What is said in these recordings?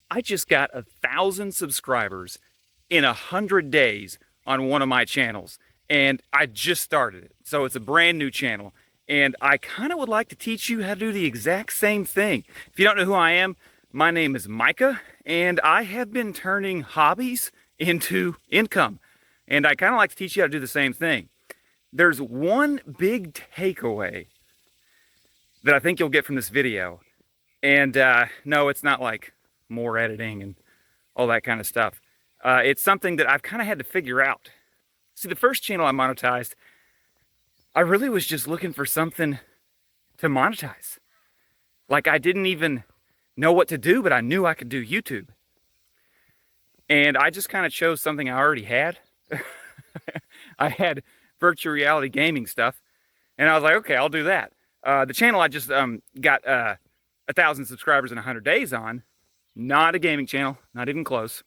I just got 1,000 subscribers in 100 days on one of my channels, and I just started it. So it's a brand new channel, and I kind of would like to teach you how to do the exact same thing. If you don't know who I am, my name is Micah, and I have been turning hobbies into income. And I kind of like to teach you how to do the same thing. There's one big takeaway that I think you'll get from this video. And no, it's not like more editing and all that kind of stuff. It's something that I've kind of had to figure out. See, the first channel I monetized, I really was just looking for something to monetize. Like, I didn't even know what to do, but I knew I could do YouTube. And I just kind of chose something I already had. I had virtual reality gaming stuff, and I was like, okay, I'll do that. The channel I just got 1,000 subscribers in 100 days on, not a gaming channel, not even close.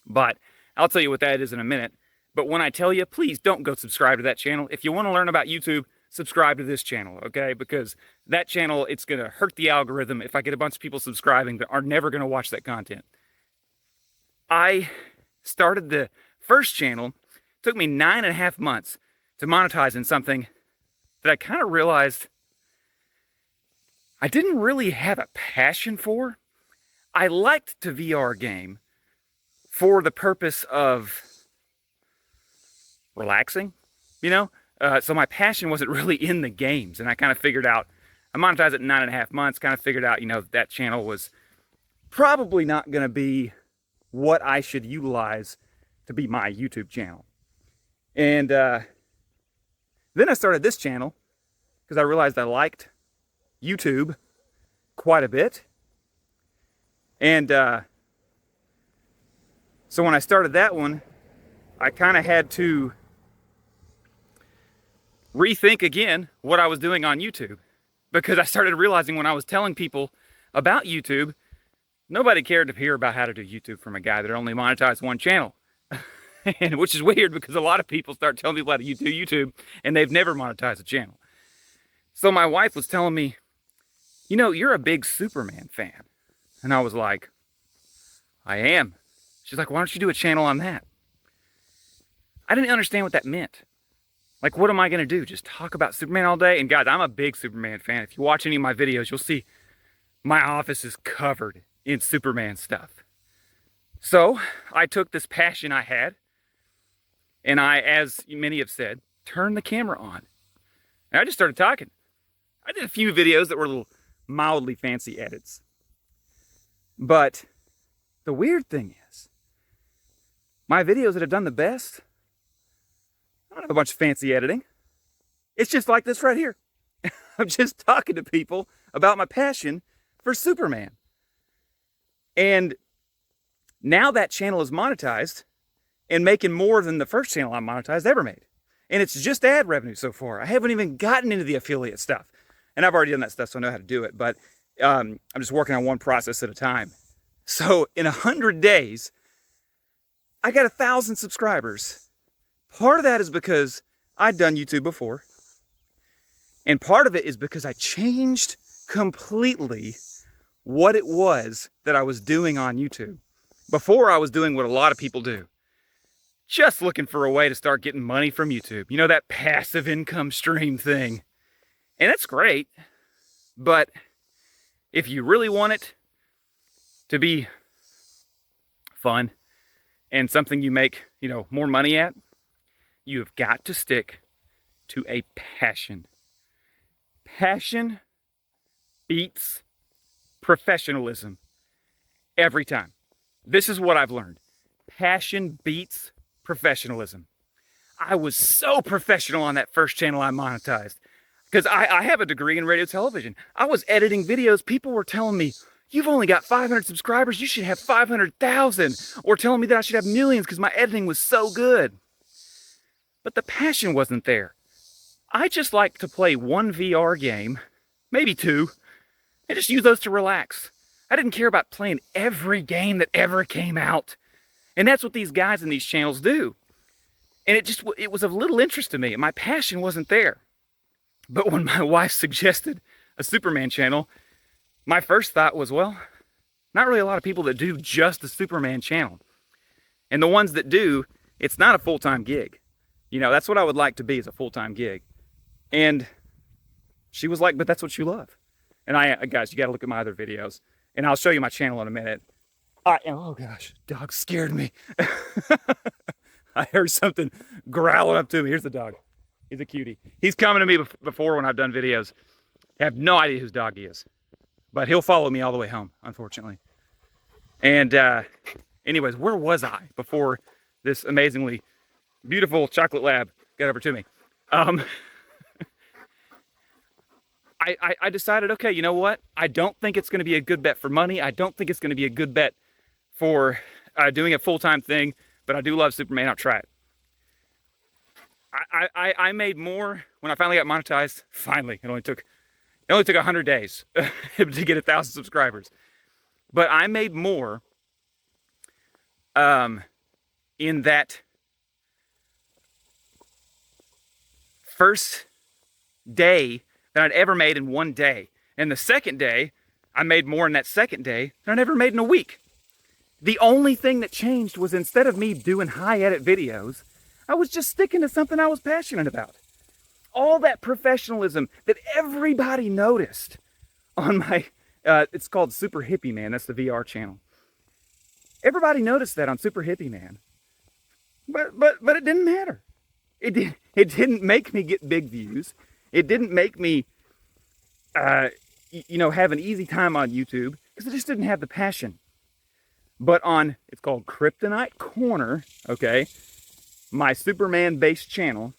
But I'll tell you what that is in a minute. But when I tell you, please don't go subscribe to that channel. If you want to learn about YouTube, subscribe to this channel, okay? Because that channel, it's going to hurt the algorithm if I get a bunch of people subscribing that are never going to watch that content. I started the first channel. It took me 9.5 months to monetize in something that I kind of realized I didn't really have a passion for. I liked to VR game for the purpose of relaxing, you know? So my passion wasn't really in the games, and I kind of figured out, I monetized it in 9.5 months, kind of figured out, you know, that channel was probably not going to be what I should utilize to be my YouTube channel. And then I started this channel because I realized I liked YouTube quite a bit. And so when I started that one, I kind of had to rethink again what I was doing on YouTube, because I started realizing when I was telling people about YouTube, nobody cared to hear about how to do YouTube from a guy that only monetized one channel. And which is weird, because a lot of people start telling people how to do YouTube and they've never monetized a channel. So my wife was telling me, you know, you're a big Superman fan. And I was like, I am. She's like, why don't you do a channel on that? I didn't understand what that meant. Like, what am I going to do? Just talk about Superman all day? And guys, I'm a big Superman fan. If you watch any of my videos, you'll see my office is covered in Superman stuff. So I took this passion I had, and I, as many have said, turned the camera on. And I just started talking. I did a few videos that were little mildly fancy edits. But the weird thing is, my videos that have done the best, I don't have a bunch of fancy editing. It's just like this right here. I'm just talking to people about my passion for Superman. And now that channel is monetized and making more than the first channel I monetized ever made. And it's just ad revenue so far. I haven't even gotten into the affiliate stuff. And I've already done that stuff, so I know how to do it. But I'm just working on one process at a time. So in 100 days, I got 1,000 subscribers. Part of that is because I'd done YouTube before. And part of it is because I changed completely what it was that I was doing on YouTube. Before, I was doing what a lot of people do. Just looking for a way to start getting money from YouTube. You know, that passive income stream thing. And that's great. But if you really want it to be fun and something you make, you know, more money at, you have got to stick to a passion. Passion beats professionalism every time. This is what I've learned. Passion beats professionalism. I was so professional on that first channel I monetized, because I have a degree in radio television. I was editing videos. People were telling me, you've only got 500 subscribers. You should have 500,000. Or telling me that I should have millions because my editing was so good. But the passion wasn't there. I just like to play one VR game, maybe two, and just use those to relax. I didn't care about playing every game that ever came out. And that's what these guys in these channels do. And it was of little interest to me. My passion wasn't there. But when my wife suggested a Superman channel, my first thought was, well, Not really a lot of people that do just the Superman channel. And the ones that do, it's not a full-time gig. You know, that's what I would like to be, is a full-time gig. And she was like, but that's what you love. And guys, you got to look at my other videos. And I'll show you my channel in a minute. Oh gosh, dog scared me. I heard something growling up to me. Here's the dog. He's a cutie. He's coming to me before when I've done videos. I have no idea whose dog he is. But he'll follow me all the way home, unfortunately. And anyways, where was I before this amazingly beautiful chocolate lab got over to me? I decided, okay, you know what? I don't think it's going to be a good bet for money. I don't think it's going to be a good bet for doing a full-time thing, but I do love Superman. I'll try it. I made more when I finally got monetized. Finally, it only took 100 days to get 1,000 subscribers. But I made more in that first day than I'd ever made in one day. And the second day, I made more in that second day than I'd ever made in a week. The only thing that changed was, instead of me doing high edit videos, I was just sticking to something I was passionate about. All that professionalism that everybody noticed on my, it's called Super Hippie Man. That's the VR channel. Everybody noticed that on Super Hippie Man. But it didn't matter. It didn't make me get big views. It didn't make me, you know, have an easy time on YouTube, because I just didn't have the passion. But on, it's called Kryptonite Corner, okay, my Superman-based channel.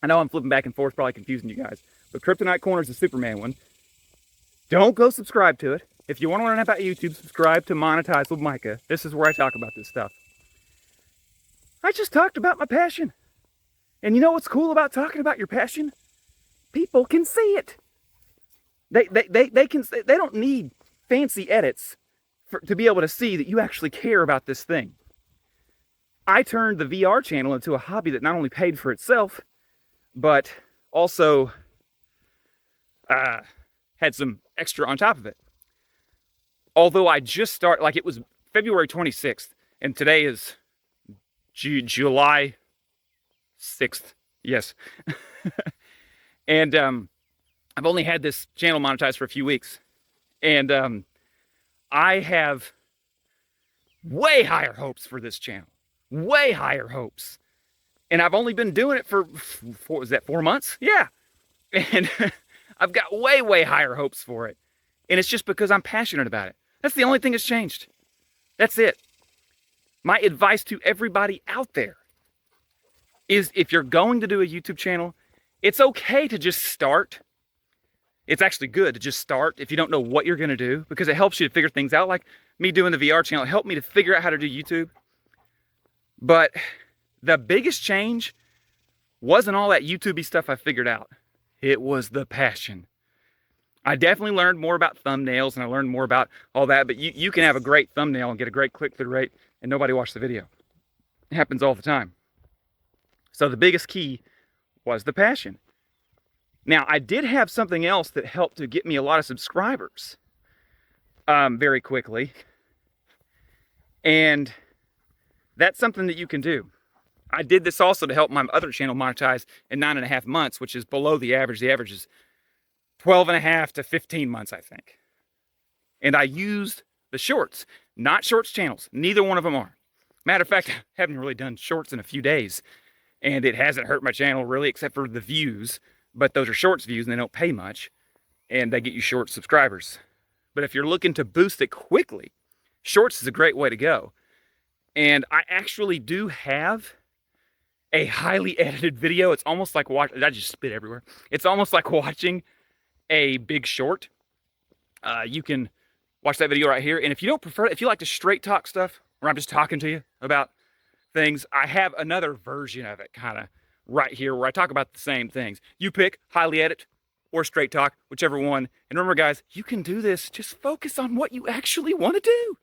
I know I'm flipping back and forth, probably confusing you guys, but Kryptonite Corner is the Superman one. Don't go subscribe to it. If you want to learn about YouTube, subscribe to Monetize with Micah. This is where I talk about this stuff. I just talked about my passion. And you know what's cool about talking about your passion? People can see it. They don't need fancy edits to be able to see that you actually care about this thing. I turned the VR channel into a hobby that not only paid for itself, but also had some extra on top of it. Although I just started, like, it was February 26th, and today is July 6th. Yes. And I've only had this channel monetized for a few weeks. And I have way higher hopes for this channel. Way higher hopes. And I've only been doing it for, what was that, 4 months? Yeah. And I've got way higher hopes for it. And it's just because I'm passionate about it. That's the only thing that's changed. That's it. My advice to everybody out there is, if you're going to do a YouTube channel, it's okay to just start. It's actually good to just start if you don't know what you're going to do, because it helps you to figure things out. Like me doing the VR channel, it helped me to figure out how to do YouTube. But the biggest change wasn't all that YouTube-y stuff I figured out. It was the passion. I definitely learned more about thumbnails, and I learned more about all that, but you can have a great thumbnail and get a great click-through rate and nobody watch the video. It happens all the time. So the biggest key was the passion. Now, I did have something else that helped to get me a lot of subscribers very quickly. And that's something that you can do. I did this also to help my other channel monetize in 9.5 months, which is below the average. The average is 12.5 to 15 months, I think. And I used the shorts, not shorts channels. Neither one of them are. Matter of fact, I haven't really done shorts in a few days. And it hasn't hurt my channel really, except for the views. But those are shorts views and they don't pay much. And they get you short subscribers. But if you're looking to boost it quickly, shorts is a great way to go. And I actually do have a highly edited video. It's almost like watching, I just spit everywhere. It's almost like watching a big short. You can watch that video right here. And if you don't prefer it, if you like to straight talk stuff, where I'm just talking to you about things, I have another version of it kind of right here where I talk about the same things. You pick highly edit or straight talk, whichever one. And remember guys, you can do this. Just focus on what you actually want to do.